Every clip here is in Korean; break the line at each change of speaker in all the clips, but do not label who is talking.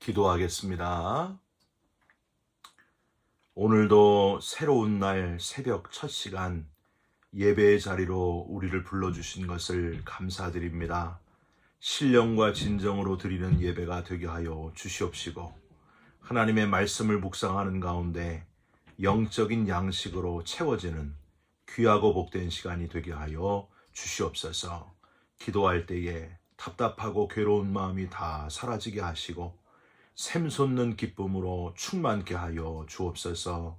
기도하겠습니다. 오늘도 새로운 날 새벽 첫 시간 예배의 자리로 우리를 불러주신 것을 감사드립니다. 신령과 진정으로 드리는 예배가 되게 하여 주시옵시고, 하나님의 말씀을 묵상하는 가운데 영적인 양식으로 채워지는 귀하고 복된 시간이 되게 하여 주시옵소서. 기도할 때에 답답하고 괴로운 마음이 다 사라지게 하시고 샘솟는 기쁨으로 충만케 하여 주옵소서.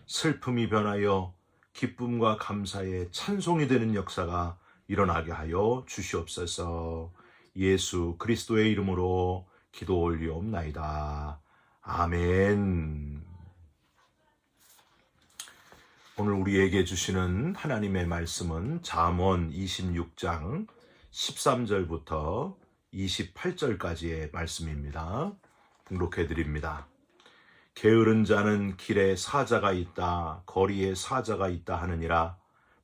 슬픔이 변하여 기쁨과 감사의 찬송이 되는 역사가 일어나게 하여 주시옵소서. 예수 그리스도의 이름으로 기도 올리옵나이다. 아멘. 오늘 우리에게 주시는 하나님의 말씀은 잠언 26장 13절부터 28절까지의 말씀입니다. 등록해 드립니다. 게으른 자는 길에 사자가 있다, 거리에 사자가 있다 하느니라.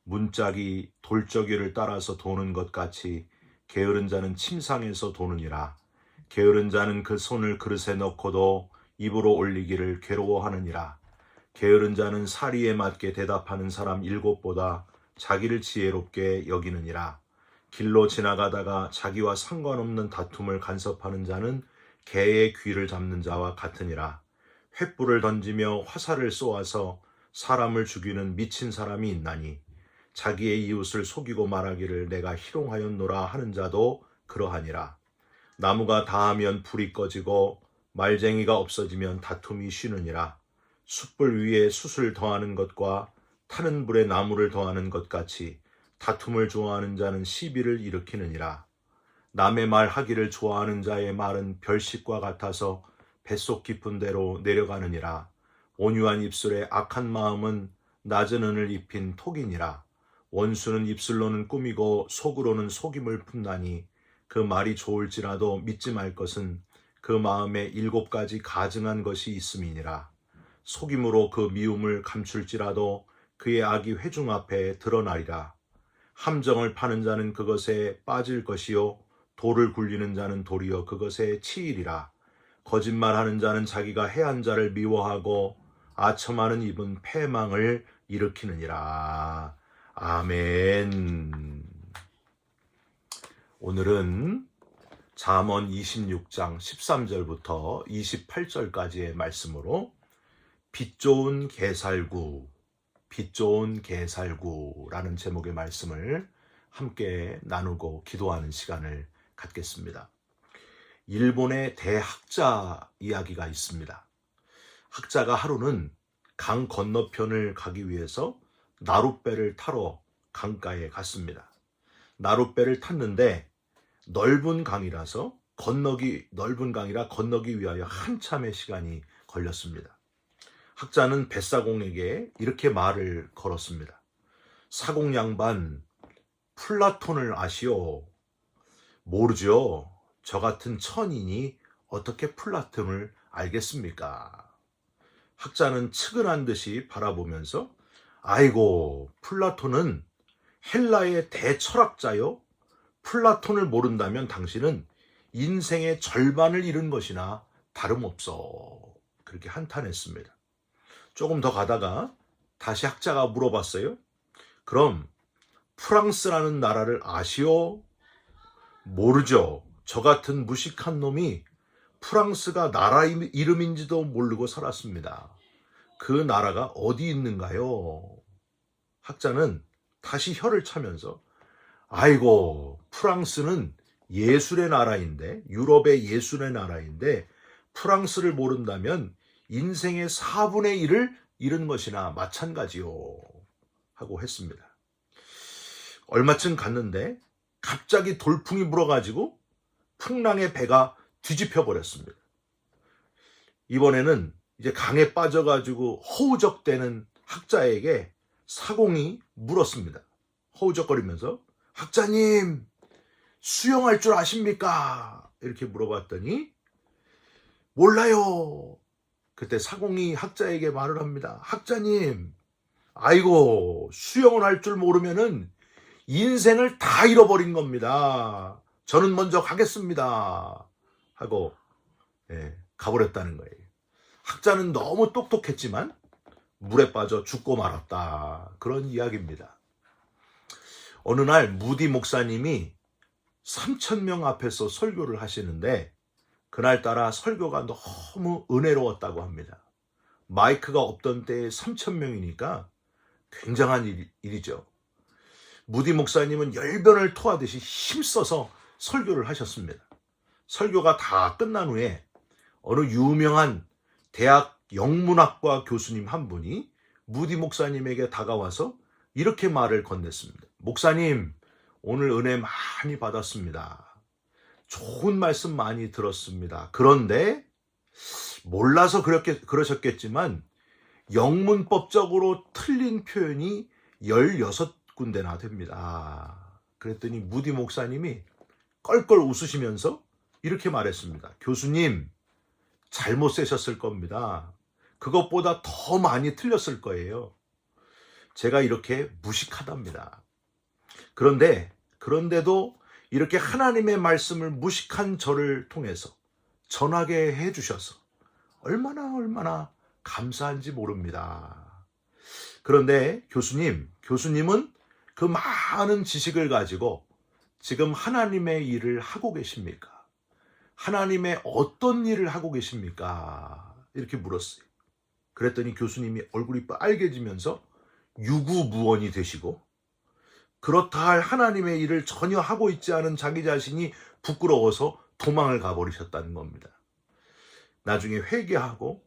문짝이 돌저귀를 따라서 도는 것 같이 게으른 자는 침상에서 도느니라. 게으른 자는 그 손을 그릇에 넣고도 입으로 올리기를 괴로워하느니라. 게으른 자는 사리에 맞게 대답하는 사람 7보다 자기를 지혜롭게 여기느니라. 길로 지나가다가 자기와 상관없는 다툼을 간섭하는 자는 개의 귀를 잡는 자와 같으니라. 횃불을 던지며 화살을 쏘아서 사람을 죽이는 미친 사람이 있나니 자기의 이웃을 속이고 말하기를 내가 희롱하였노라 하는 자도 그러하니라. 나무가 다하면 불이 꺼지고 말쟁이가 없어지면 다툼이 쉬느니라. 숯불 위에 숯을 더하는 것과 타는 불에 나무를 더하는 것 같이 다툼을 좋아하는 자는 시비를 일으키느니라. 남의 말 하기를 좋아하는 자의 말은 별식과 같아서 뱃속 깊은 데로 내려가느니라. 온유한 입술에 악한 마음은 낮은 은을 입힌 톡이니라. 원수는 입술로는 꾸미고 속으로는 속임을 품나니 그 말이 좋을지라도 믿지 말 것은 그 마음에 7가지 가증한 것이 있음이니라. 속임으로 그 미움을 감출지라도 그의 악이 회중 앞에 드러나리라. 함정을 파는 자는 그것에 빠질 것이요 돌을 굴리는 자는 도리어 그것에 치이리라. 거짓말하는 자는 자기가 해한 자를 미워하고 아첨하는 입은 패망을 일으키느니라. 아멘. 오늘은 잠언 26장 13절부터 28절까지의 말씀으로 빛 좋은 게살구라는 제목의 말씀을 함께 나누고 기도하는 시간을 갖겠습니다. 일본의 대학자 이야기가 있습니다. 학자가 하루는 강 건너편을 가기 위해서 나룻배를 타러 강가에 갔습니다. 나룻배를 탔는데 넓은 강이라 건너기 위하여 한참의 시간이 걸렸습니다. 학자는 뱃사공에게 이렇게 말을 걸었습니다. 사공 양반, 플라톤을 아시오? 모르죠. 저 같은 천인이 어떻게 플라톤을 알겠습니까? 학자는 측은한 듯이 바라보면서 아이고, 플라톤은 헬라의 대철학자요. 플라톤을 모른다면 당신은 인생의 절반을 잃은 것이나 다름없어. 그렇게 한탄했습니다. 조금 더 가다가 다시 학자가 물어봤어요. 그럼 프랑스라는 나라를 아시오? 모르죠. 저 같은 무식한 놈이 프랑스가 나라 이름인지도 모르고 살았습니다. 그 나라가 어디 있는가요? 학자는 다시 혀를 차면서 아이고, 프랑스는 예술의 나라인데, 유럽의 예술의 나라인데 프랑스를 모른다면 인생의 4분의 1을 잃은 것이나 마찬가지요 하고 했습니다. 얼마쯤 갔는데 갑자기 돌풍이 불어가지고 풍랑에 배가 뒤집혀 버렸습니다. 이번에는 이제 강에 빠져가지고 허우적대는 학자에게 사공이 물었습니다. 허우적거리면서 학자님, 수영할 줄 아십니까? 이렇게 물어봤더니 몰라요. 그때 사공이 학자에게 말을 합니다. 학자님, 아이고, 수영을 할 줄 모르면은 인생을 다 잃어버린 겁니다. 저는 먼저 가겠습니다. 하고 가버렸다는 거예요. 학자는 너무 똑똑했지만 물에 빠져 죽고 말았다. 그런 이야기입니다. 어느 날 무디 목사님이 3,000명 앞에서 설교를 하시는데 그날따라 설교가 너무 은혜로웠다고 합니다. 마이크가 없던 때에 3,000명이니까 굉장한 일이죠. 무디 목사님은 열변을 토하듯이 힘써서 설교를 하셨습니다. 설교가 다 끝난 후에 어느 유명한 대학 영문학과 교수님 한 분이 무디 목사님에게 다가와서 이렇게 말을 건넸습니다. 목사님, 오늘 은혜 많이 받았습니다. 좋은 말씀 많이 들었습니다. 그런데 몰라서 그러셨겠지만 영문법적으로 틀린 표현이 16군데나 됩니다. 그랬더니 무디 목사님이 껄껄 웃으시면서 이렇게 말했습니다. 교수님, 잘못 쓰셨을 겁니다. 그것보다 더 많이 틀렸을 거예요. 제가 이렇게 무식하답니다. 그런데도 이렇게 하나님의 말씀을 무식한 저를 통해서 전하게 해주셔서 얼마나 감사한지 모릅니다. 그런데 교수님은 그 많은 지식을 가지고 지금 하나님의 일을 하고 계십니까? 하나님의 어떤 일을 하고 계십니까? 이렇게 물었어요. 그랬더니 교수님이 얼굴이 빨개지면서 유구무원이 되시고 그렇다 할 하나님의 일을 전혀 하고 있지 않은 자기 자신이 부끄러워서 도망을 가버리셨다는 겁니다. 나중에 회개하고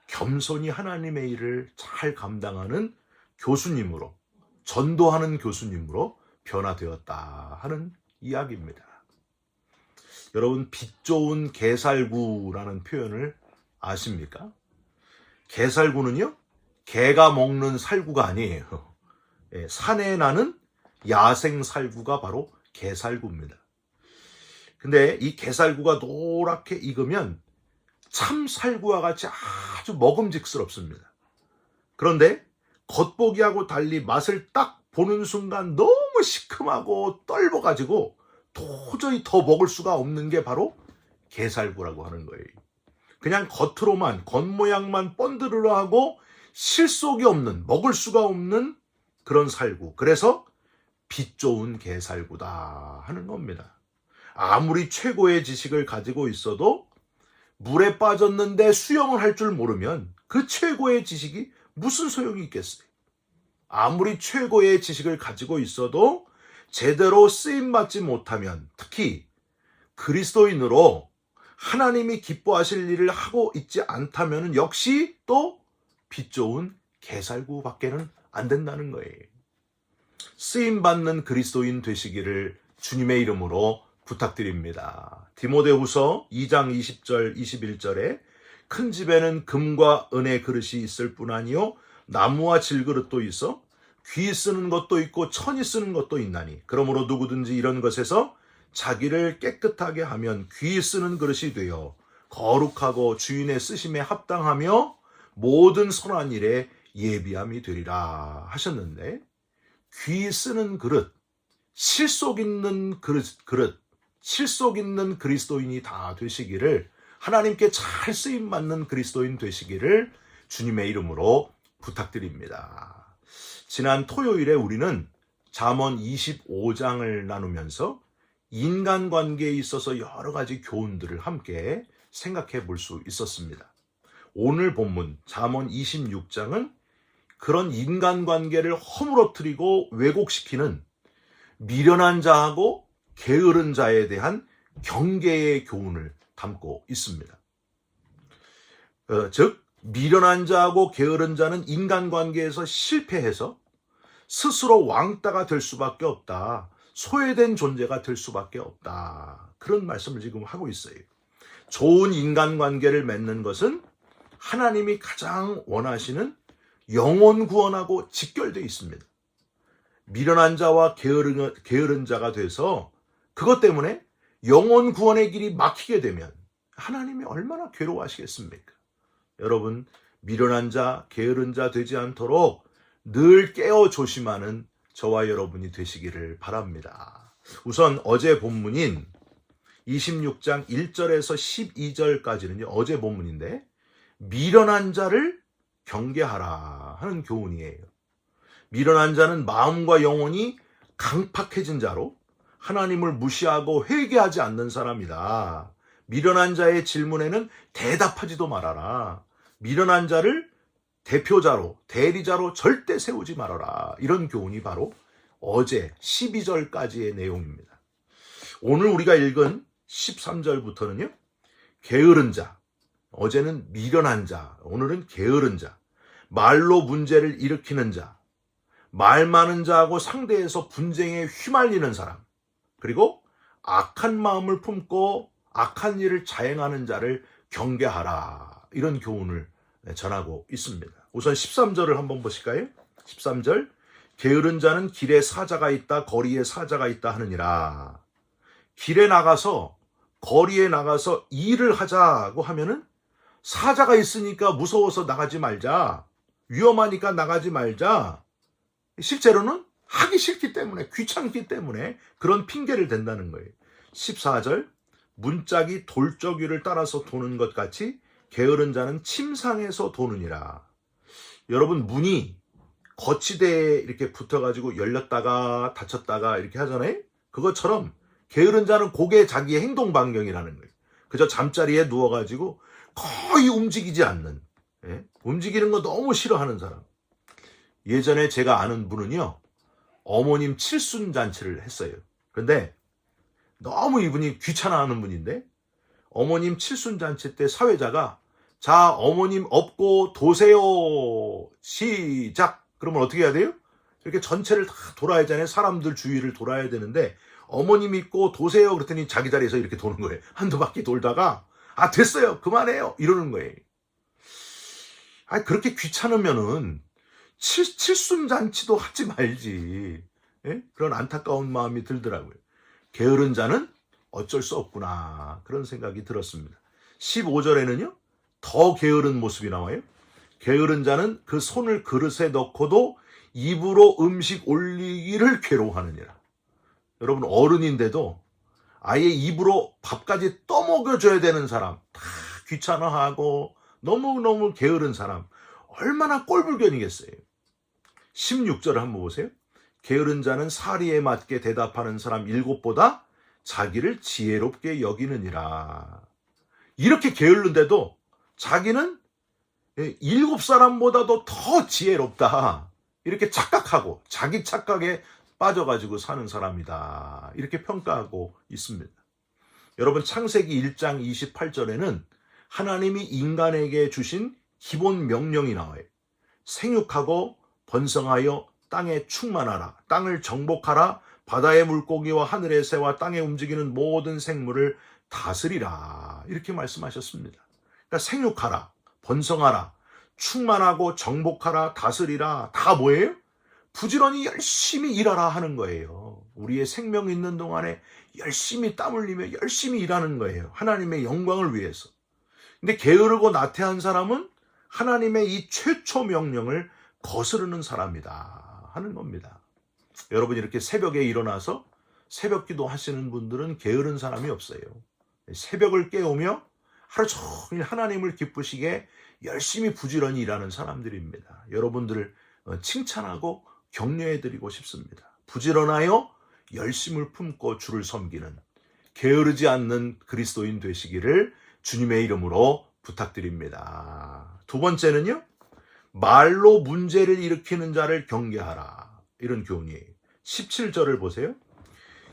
겸손히 하나님의 일을 잘 감당하는 교수님으로, 전도하는 교수님으로 변화되었다 하는 이야기입니다. 여러분, 빛 좋은 게살구라는 표현을 아십니까? 게살구는요, 개가 먹는 살구가 아니에요. 산에 나는 야생 살구가 바로 게살구입니다. 근데 이 게살구가 노랗게 익으면 참 살구와 같이 아주 먹음직스럽습니다. 그런데 겉보기하고 달리 맛을 딱 보는 순간 너무 시큼하고 떫어가지고 도저히 더 먹을 수가 없는 게 바로 게살구라고 하는 거예요. 그냥 겉으로만, 겉모양만 번드르르하고 실속이 없는, 먹을 수가 없는 그런 살구. 그래서 빛 좋은 게살구다 하는 겁니다. 아무리 최고의 지식을 가지고 있어도 물에 빠졌는데 수영을 할 줄 모르면 그 최고의 지식이 무슨 소용이 있겠어요? 아무리 최고의 지식을 가지고 있어도 제대로 쓰임받지 못하면, 특히 그리스도인으로 하나님이 기뻐하실 일을 하고 있지 않다면 역시 또 빛 좋은 게살구밖에는 안 된다는 거예요. 쓰임받는 그리스도인 되시기를 주님의 이름으로 부탁드립니다. 디모데후서 2장 20절 21절에 큰 집에는 금과 은의 그릇이 있을 뿐 아니요 나무와 질그릇도 있어 귀 쓰는 것도 있고 천이 쓰는 것도 있나니 그러므로 누구든지 이런 것에서 자기를 깨끗하게 하면 귀 쓰는 그릇이 되어 거룩하고 주인의 쓰심에 합당하며 모든 선한 일에 예비함이 되리라 하셨는데, 귀 쓰는 그릇, 실속 있는 그릇, 실속 있는 그리스도인이 다 되시기를, 하나님께 잘 쓰임받는 그리스도인 되시기를 주님의 이름으로 부탁드립니다. 지난 토요일에 우리는 잠언 25장을 나누면서 인간관계에 있어서 여러 가지 교훈들을 함께 생각해 볼 수 있었습니다. 오늘 본문 잠언 26장은 그런 인간관계를 허물어뜨리고 왜곡시키는 미련한 자하고 게으른 자에 대한 경계의 교훈을 담고 있습니다. 즉 미련한 자하고 게으른 자는 인간관계에서 실패해서 스스로 왕따가 될 수밖에 없다. 소외된 존재가 될 수밖에 없다. 그런 말씀을 지금 하고 있어요. 좋은 인간관계를 맺는 것은 하나님이 가장 원하시는 영혼 구원하고 직결되어 있습니다. 미련한 자와 게으른 자가 돼서 그것 때문에 영혼 구원의 길이 막히게 되면 하나님이 얼마나 괴로워하시겠습니까? 여러분, 미련한 자, 게으른 자 되지 않도록 늘 깨어 조심하는 저와 여러분이 되시기를 바랍니다. 우선 어제 본문인 26장 1절에서 12절까지는요. 어제 본문인데 미련한 자를 경계하라 하는 교훈이에요. 미련한 자는 마음과 영혼이 강팍해진 자로 하나님을 무시하고 회개하지 않는 사람이다. 미련한 자의 질문에는 대답하지도 말아라. 미련한 자를 대표자로, 대리자로 절대 세우지 말아라. 이런 교훈이 바로 어제 12절까지의 내용입니다. 오늘 우리가 읽은 13절부터는요. 게으른 자, 어제는 미련한 자, 오늘은 게으른 자, 말로 문제를 일으키는 자, 말 많은 자하고 상대에서 분쟁에 휘말리는 사람, 그리고 악한 마음을 품고 악한 일을 자행하는 자를 경계하라. 이런 교훈을 전하고 있습니다. 우선 13절을 한번 보실까요? 13절, 게으른 자는 길에 사자가 있다, 거리에 사자가 있다 하느니라. 길에 나가서, 거리에 나가서 일을 하자고 하면은 사자가 있으니까 무서워서 나가지 말자. 위험하니까 나가지 말자. 실제로는 하기 싫기 때문에, 귀찮기 때문에 그런 핑계를 댄다는 거예요. 14절, 문짝이 돌적 위를 따라서 도는 것 같이 게으른 자는 침상에서 도느니라. 여러분, 문이 거치대에 이렇게 붙어가지고 열렸다가 닫혔다가 이렇게 하잖아요. 그것처럼 게으른 자는 그게 자기의 행동 반경이라는 거예요. 그저 잠자리에 누워가지고 거의 움직이지 않는, 움직이는 거 너무 싫어하는 사람. 예전에 제가 아는 분은요, 어머님 칠순잔치를 했어요. 그런데 너무 이분이 귀찮아하는 분인데, 어머님 칠순잔치 때 사회자가 자, 어머님 업고 도세요. 시작. 그러면 어떻게 해야 돼요? 이렇게 전체를 다 돌아야 하잖아요. 사람들 주위를 돌아야 되는데, 어머님 입고 도세요. 그랬더니 자기 자리에서 이렇게 도는 거예요. 한두 바퀴 돌다가 아, 됐어요. 그만해요. 이러는 거예요. 아, 그렇게 귀찮으면은 칠순잔치도 하지 말지. 예? 그런 안타까운 마음이 들더라고요. 게으른 자는 어쩔 수 없구나. 그런 생각이 들었습니다. 15절에는요. 더 게으른 모습이 나와요. 게으른 자는 그 손을 그릇에 넣고도 입으로 음식 올리기를 괴로워하느니라. 여러분, 어른인데도 아예 입으로 밥까지 떠먹여줘야 되는 사람, 다 귀찮아하고 너무너무 게으른 사람, 얼마나 꼴불견이겠어요. 16절을 한번 보세요. 게으른 자는 사리에 맞게 대답하는 사람 7보다 자기를 지혜롭게 여기느니라. 이렇게 게을른데도 자기는 7사람보다도 더 지혜롭다. 이렇게 착각하고 자기 착각에 빠져가지고 사는 사람이다. 이렇게 평가하고 있습니다. 여러분, 창세기 1장 28절에는 하나님이 인간에게 주신 기본 명령이 나와요. 생육하고 번성하여 땅에 충만하라. 땅을 정복하라. 바다의 물고기와 하늘의 새와 땅에 움직이는 모든 생물을 다스리라. 이렇게 말씀하셨습니다. 그러니까 생육하라, 번성하라, 충만하고 정복하라, 다스리라. 다 뭐예요? 부지런히 열심히 일하라 하는 거예요. 우리의 생명 있는 동안에 열심히 땀 흘리며 열심히 일하는 거예요. 하나님의 영광을 위해서. 근데 게으르고 나태한 사람은 하나님의 이 최초 명령을 거스르는 사람이다 하는 겁니다. 여러분, 이렇게 새벽에 일어나서 새벽 기도 하시는 분들은 게으른 사람이 없어요. 새벽을 깨우며 하루 종일 하나님을 기쁘시게 열심히 부지런히 일하는 사람들입니다. 여러분들을 칭찬하고 격려해드리고 싶습니다. 부지런하여 열심을 품고 주를 섬기는 게으르지 않는 그리스도인 되시기를 주님의 이름으로 부탁드립니다. 두 번째는요, 말로 문제를 일으키는 자를 경계하라. 이런 교훈이에요. 17절을 보세요.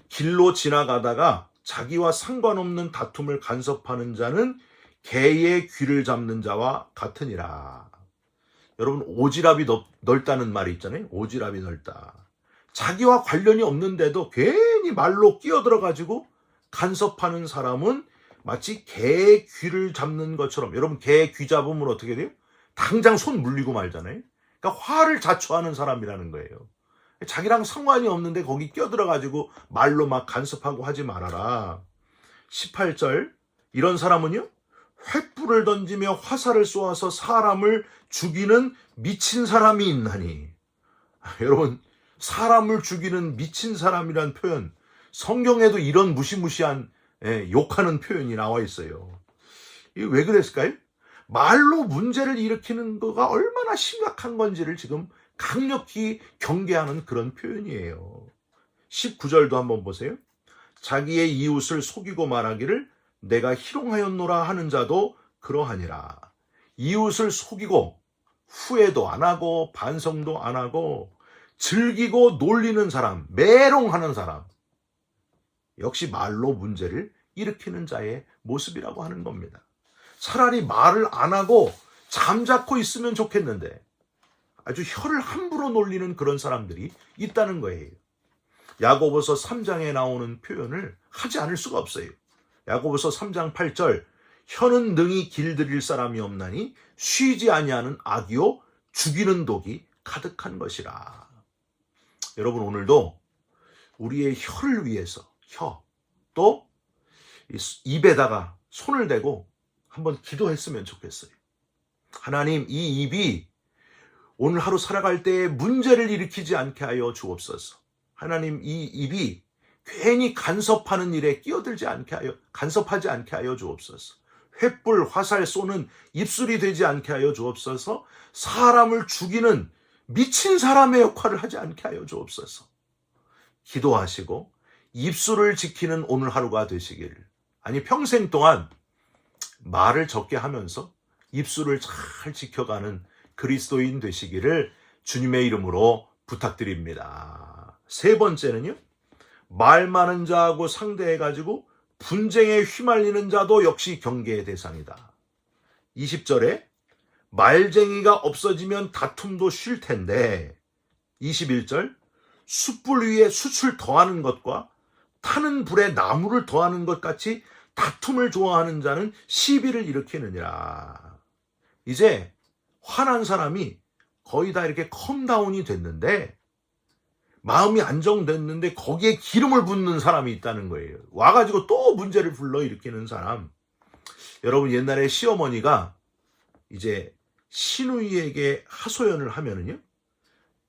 길로 지나가다가 자기와 상관없는 다툼을 간섭하는 자는 개의 귀를 잡는 자와 같으니라. 여러분, 오지랖이 넓다는 말이 있잖아요. 오지랖이 넓다. 자기와 관련이 없는데도 괜히 말로 끼어들어가지고 간섭하는 사람은 마치 개의 귀를 잡는 것처럼. 여러분, 개의 귀 잡으면 어떻게 돼요? 당장 손 물리고 말잖아요. 그러니까 화를 자초하는 사람이라는 거예요. 자기랑 상관이 없는데 거기 끼어들어가지고 말로 막 간섭하고 하지 말아라. 18절, 이런 사람은요, 횃불을 던지며 화살을 쏘아서 사람을 죽이는 미친 사람이 있나니. 여러분, 사람을 죽이는 미친 사람이란 표현, 성경에도 이런 무시무시한 욕하는 표현이 나와 있어요. 이게 왜 그랬을까요? 말로 문제를 일으키는 거가 얼마나 심각한 건지를 지금 강력히 경계하는 그런 표현이에요. 19절도 한번 보세요. 자기의 이웃을 속이고 말하기를 내가 희롱하였노라 하는 자도 그러하니라. 이웃을 속이고 후회도 안 하고 반성도 안 하고 즐기고 놀리는 사람, 메롱하는 사람, 역시 말로 문제를 일으키는 자의 모습이라고 하는 겁니다. 차라리 말을 안 하고 잠자코 있으면 좋겠는데 아주 혀를 함부로 놀리는 그런 사람들이 있다는 거예요. 야고보서 3장에 나오는 표현을 하지 않을 수가 없어요. 야고보서 3장 8절 혀는 능히 길들일 사람이 없나니 쉬지 아니하는 악이요 죽이는 독이 가득한 것이라. 여러분, 오늘도 우리의 혀를 위해서 또 입에다가 손을 대고 한번 기도했으면 좋겠어요. 하나님, 이 입이 오늘 하루 살아갈 때에 문제를 일으키지 않게 하여 주옵소서. 하나님, 이 입이 괜히 간섭하는 일에 끼어들지 않게 하여, 간섭하지 않게 하여 주옵소서. 횃불, 화살 쏘는 입술이 되지 않게 하여 주옵소서. 사람을 죽이는 미친 사람의 역할을 하지 않게 하여 주옵소서. 기도하시고 입술을 지키는 오늘 하루가 되시기를, 아니 평생 동안 말을 적게 하면서 입술을 잘 지켜가는 그리스도인 되시기를 주님의 이름으로 부탁드립니다. 세 번째는요, 말 많은 자하고 상대해가지고 분쟁에 휘말리는 자도 역시 경계의 대상이다. 20절에 말쟁이가 없어지면 다툼도 쉴 텐데, 21절 숯불 위에 숯을 더하는 것과 타는 불에 나무를 더하는 것 같이 다툼을 좋아하는 자는 시비를 일으키느니라. 이제 화난 사람이 거의 다 이렇게 컴다운이 됐는데, 마음이 안정됐는데 거기에 기름을 붓는 사람이 있다는 거예요. 와가지고 또 문제를 불러일으키는 사람. 여러분, 옛날에 시어머니가 이제 시누이에게 하소연을 하면은요,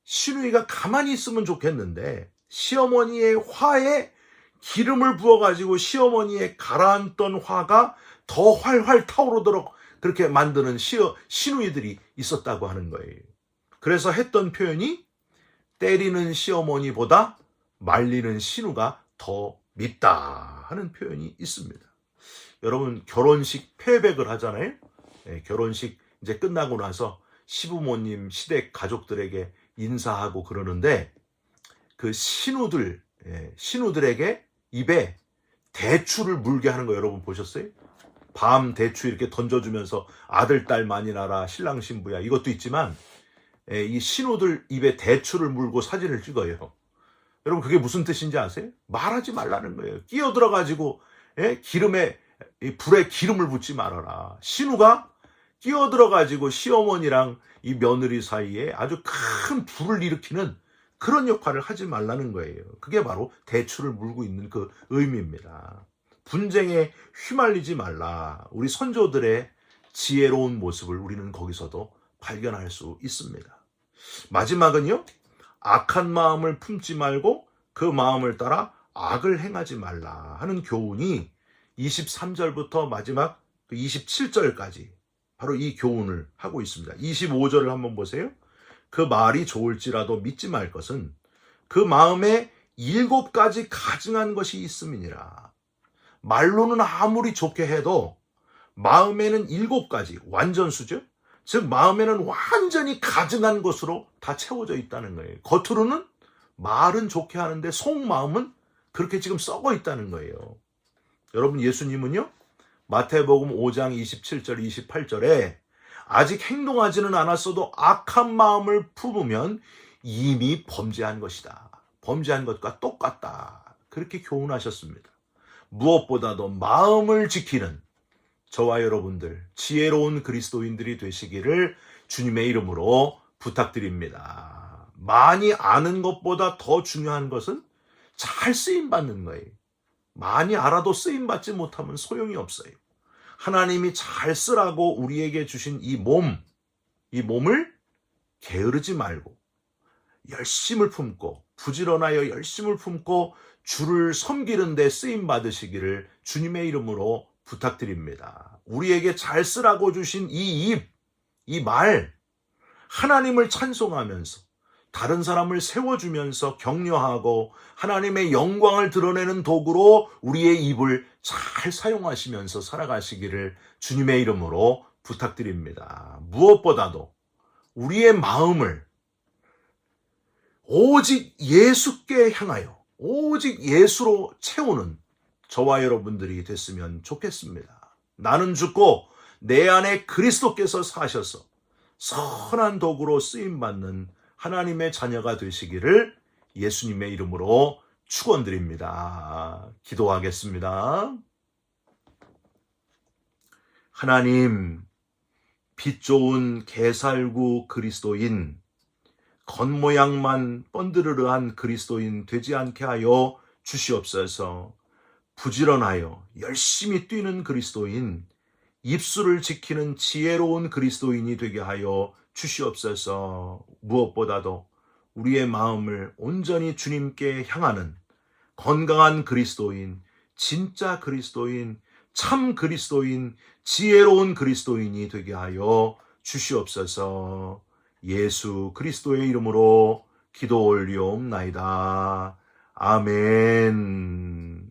시누이가 가만히 있으면 좋겠는데 시어머니의 화에 기름을 부어가지고 시어머니의 가라앉던 화가 더 활활 타오르도록 그렇게 만드는 시누이들이 있었다고 하는 거예요. 그래서 했던 표현이 때리는 시어머니보다 말리는 시누가 더 밉다 하는 표현이 있습니다. 여러분, 결혼식 폐백을 하잖아요. 결혼식 이제 끝나고 나서 시부모님, 시댁 가족들에게 인사하고 그러는데, 그 신우들에게 입에 대추를 물게 하는 거 여러분 보셨어요? 밤 대추 이렇게 던져주면서 아들, 딸 많이 낳아라, 신랑, 신부야, 이것도 있지만 이 신우들 입에 대추를 물고 사진을 찍어요. 여러분, 그게 무슨 뜻인지 아세요? 말하지 말라는 거예요. 끼어들어가지고 불에 기름을 붓지 말아라. 신우가 끼어들어가지고 시어머니랑 이 며느리 사이에 아주 큰 불을 일으키는 그런 역할을 하지 말라는 거예요. 그게 바로 대추를 물고 있는 그 의미입니다. 분쟁에 휘말리지 말라. 우리 선조들의 지혜로운 모습을 우리는 거기서도 발견할 수 있습니다. 마지막은요, 악한 마음을 품지 말고 그 마음을 따라 악을 행하지 말라 하는 교훈이 23절부터 마지막 27절까지 바로 이 교훈을 하고 있습니다. 25절을 한번 보세요. 그 말이 좋을지라도 믿지 말 것은 그 마음에 7가지 가증한 것이 있음이니라. 말로는 아무리 좋게 해도 마음에는 7가지, 완전수죠. 즉 마음에는 완전히 가증한 것으로 다 채워져 있다는 거예요. 겉으로는 말은 좋게 하는데 속마음은 그렇게 지금 썩어 있다는 거예요. 여러분, 예수님은요, 마태복음 5장 27절 28절에 아직 행동하지는 않았어도 악한 마음을 품으면 이미 범죄한 것이다. 범죄한 것과 똑같다. 그렇게 교훈하셨습니다. 무엇보다도 마음을 지키는 저와 여러분들, 지혜로운 그리스도인들이 되시기를 주님의 이름으로 부탁드립니다. 많이 아는 것보다 더 중요한 것은 잘 쓰임받는 거예요. 많이 알아도 쓰임받지 못하면 소용이 없어요. 하나님이 잘 쓰라고 우리에게 주신 이 몸을 게으르지 말고 열심을 품고, 부지런하여 열심을 품고 주를 섬기는 데 쓰임 받으시기를 주님의 이름으로 부탁드립니다. 우리에게 잘 쓰라고 주신 이 입, 이 말, 하나님을 찬송하면서 다른 사람을 세워주면서 격려하고 하나님의 영광을 드러내는 도구로 우리의 입을 잘 사용하시면서 살아가시기를 주님의 이름으로 부탁드립니다. 무엇보다도 우리의 마음을 오직 예수께 향하여 오직 예수로 채우는 저와 여러분들이 됐으면 좋겠습니다. 나는 죽고 내 안에 그리스도께서 사셔서 선한 도구로 쓰임받는 하나님의 자녀가 되시기를 예수님의 이름으로 축원드립니다. 기도하겠습니다. 하나님, 빛 좋은 게살구 그리스도인, 겉모양만 뻔드르르한 그리스도인 되지 않게 하여 주시옵소서. 부지런하여 열심히 뛰는 그리스도인, 입술을 지키는 지혜로운 그리스도인이 되게 하여 주시옵소서. 무엇보다도 우리의 마음을 온전히 주님께 향하는 건강한 그리스도인, 진짜 그리스도인, 참 그리스도인, 지혜로운 그리스도인이 되게 하여 주시옵소서. 예수 그리스도의 이름으로 기도 올리옵나이다. 아멘.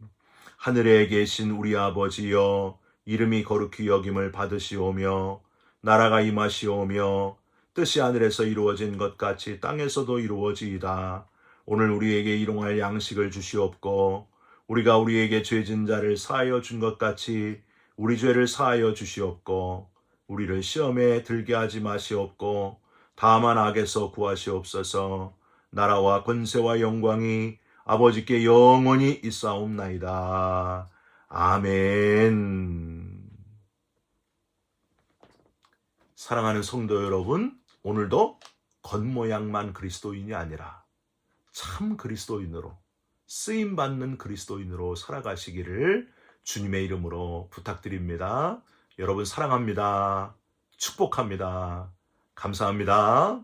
하늘에 계신 우리 아버지여, 이름이 거룩히 여김을 받으시오며 나라가 임하시오며 뜻이 하늘에서 이루어진 것 같이 땅에서도 이루어지이다. 오늘 우리에게 일용할 양식을 주시옵고 우리가 우리에게 죄진 자를 사하여 준 것 같이 우리 죄를 사하여 주시옵고 우리를 시험에 들게 하지 마시옵고 다만 악에서 구하시옵소서. 나라와 권세와 영광이 아버지께 영원히 있사옵나이다. 아멘. 사랑하는 성도 여러분, 오늘도 겉모양만 그리스도인이 아니라 참 그리스도인으로, 쓰임받는 그리스도인으로 살아가시기를 주님의 이름으로 부탁드립니다. 여러분 사랑합니다. 축복합니다. 감사합니다.